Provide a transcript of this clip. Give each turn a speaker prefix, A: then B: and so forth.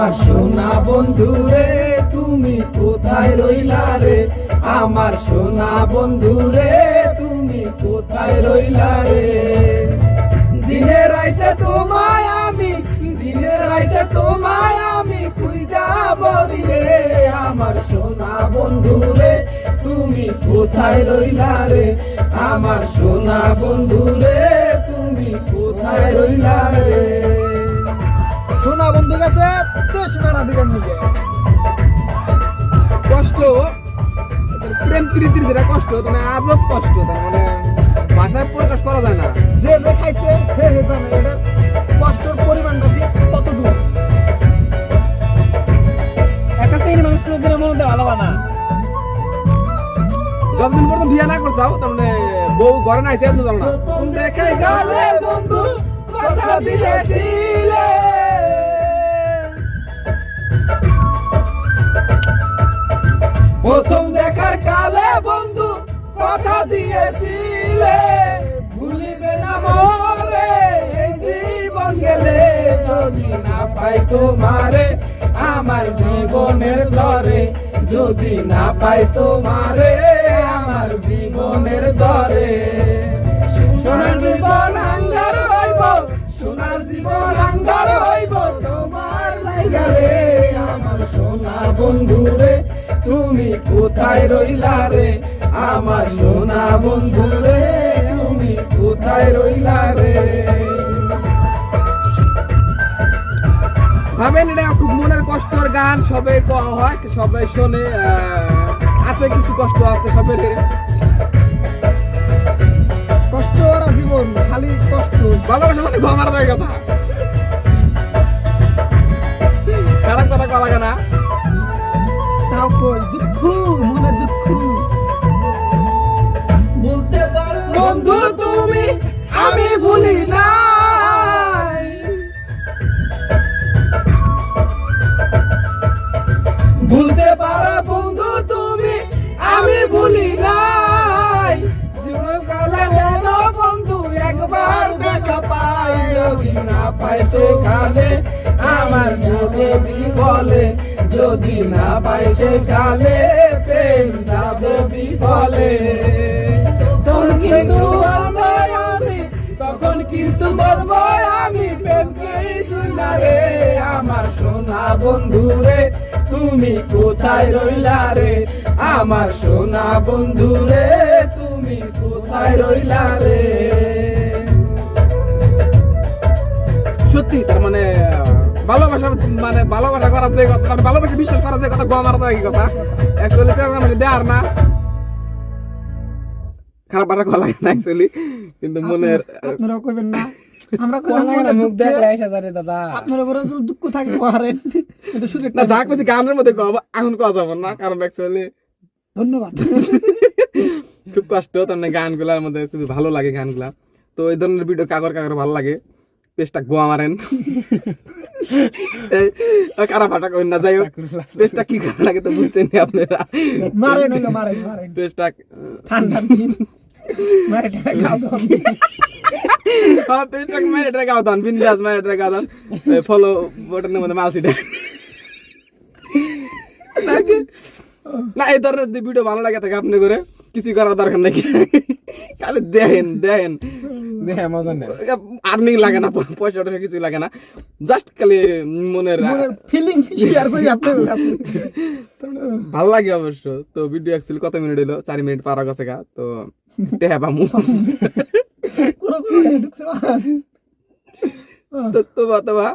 A: আমার সোনা বন্ধু রে তুমি কোথায় রইলা রে, আমার সোনা বন্ধু রে তুমি কোথায় রইলা রে। দিনে রাইতে তোমায় আমি, দিনে রাইতে তোমায় আমি খুঁজা মরি রে, আমার সোনা বন্ধু রে তুমি কোথায় রইলা রে, আমার সোনা বন্ধু রে তুমি কোথায় রইলা রে।
B: সোনা বন্ধু গেছে দেশ মেরা দিবেন নিজে
A: কষ্ট প্রেম প্রীতির যেটা কষ্ট মানে আজব কষ্ট, তার মানে ভাষায় প্রকাশ করা যায় না।
B: যে যে খাইছে হে হে জানে এটার কষ্টের পরিমাণটা কি কত দূর।
C: একটা চিনি মানুষ কোনোদিনের মধ্যে ভালো বানা।
A: যতদিন পর্যন্ত বিয়ে না করছাও তার মানে বউ ঘরে নাই সে জানো না। তুমি দেখে গেলে বন্ধু কথা দিয়েছিলে, প্রথম দেখার কালে বন্ধু কথা দিয়েছিলে, ভুলিবে না মোরে এই জীবন গেলে, যদি না পাই তোমারে আমার জীবনের ধরে, যদি না পাই তোমারে আমার জীবনের ধরে। সোনার জীবন আঙ্গার হইব, সোনার জীবন আঙ্গার হইব তোমার লাইগা রে, আমার সোনা বন্ধু রে তুমি কোথায় রইলা রে, আমার সোনা বন্ধু রে তুমি কোথায় রইলা রে। ভাবেন এটা খুব মনের কষ্টের গান, সবাই হয় সবাই শোনে, আছে কিছু কষ্ট আছে সবের,
B: কষ্ট ওরা জীবন খালি কষ্ট।
A: ভালোবাসা মানে ঘুমার যায় কথা, খারাপ কথা কওয়া লাগে না।
B: তাও কই দুঃখ মনে দুঃখ
A: বলতে পারো বন্ধু তুমি আমি ভুলি নাই, ভুলতে পারো বন্ধু তুমি আমি ভুলি নাই, জীবনকালে যেন বন্ধু একবার দেখা পাই, যদি না পাই সেখানে আমার যদি বিফলে, যদি না পাই সেখানে প্রেম যাবে বিফলে। তখন কিন্তু আমি, তখন কিন্তু বলবো আমি প্রেমকেই শুনা রে, আমার সোনা বন্ধু রে তুমি কোথায় রইলা রে, আমার সোনা বন্ধু রে তুমি কোথায় রইলা রে। সত্যি তার মানে ভালোবাসা মানে ভালোবাসা করার যে কথা, মানে ভালোবাসা বিশ্বাস করার যে কথা গোয়া মারা যায় কথা, অ্যাকচুয়ালি মানে দেয়ার না, খারাপ বাটা কলা লাগে না অ্যাকচুয়ালি, কিন্তু মনের
B: আপনারাও কইবেন না আমরা
C: মুখ দেখলে এসে যারে দাদা।
B: আপনারা বরং দুঃখ থাকে পারেন, কিন্তু সুযোগ
A: না যা কইছি গানের মধ্যে কওয়া এখন কওয়া যাবে না, কারণ অ্যাকচুয়ালি
B: ধন্যবাদ।
A: খুব কষ্ট, তার মানে গানগুলার মধ্যে খুবই ভালো লাগে গানগুলা। তো এই ধরনের ভিডিও কাগর কাগর ভালো লাগে, পেজটা গোয়া মারেন, খারাপ ফাটা করেন না। যাই হোক পেজটা কি করা লাগে তো বুঝছেন আপনারা,
B: মারেন হইলো মারেন মারেন
A: পেজটা
B: ঠান্ডা দিন মারে গাও দাও,
A: হ্যাঁ পেজটা মেরে এটা গাও দান, বিন্দাস মেরে এটা গাও দান, ফলো বাটনের মধ্যে মাল সিটা না। এই ধরনের যদি ভিডিও ভালো লাগে থাকে আপনি করে কিছু করার দরকার নাকি, খালি দেখেন দেখেন
C: দেখে মজা নেই,
A: আর্নিং লাগে না, পয়সা টয়সা কিছু লাগে না, জাস্ট খালি মনের
B: ফিলিংস শেয়ার করি আপনাদের কাছে,
A: ভালো লাগে অবশ্য। তো ভিডিও অ্যাকচুয়ালি কত মিনিট হলো, 4 মিনিট পার গেছে গা, তো টেহা পামু
B: পুরো ঢুকছে
A: তো বা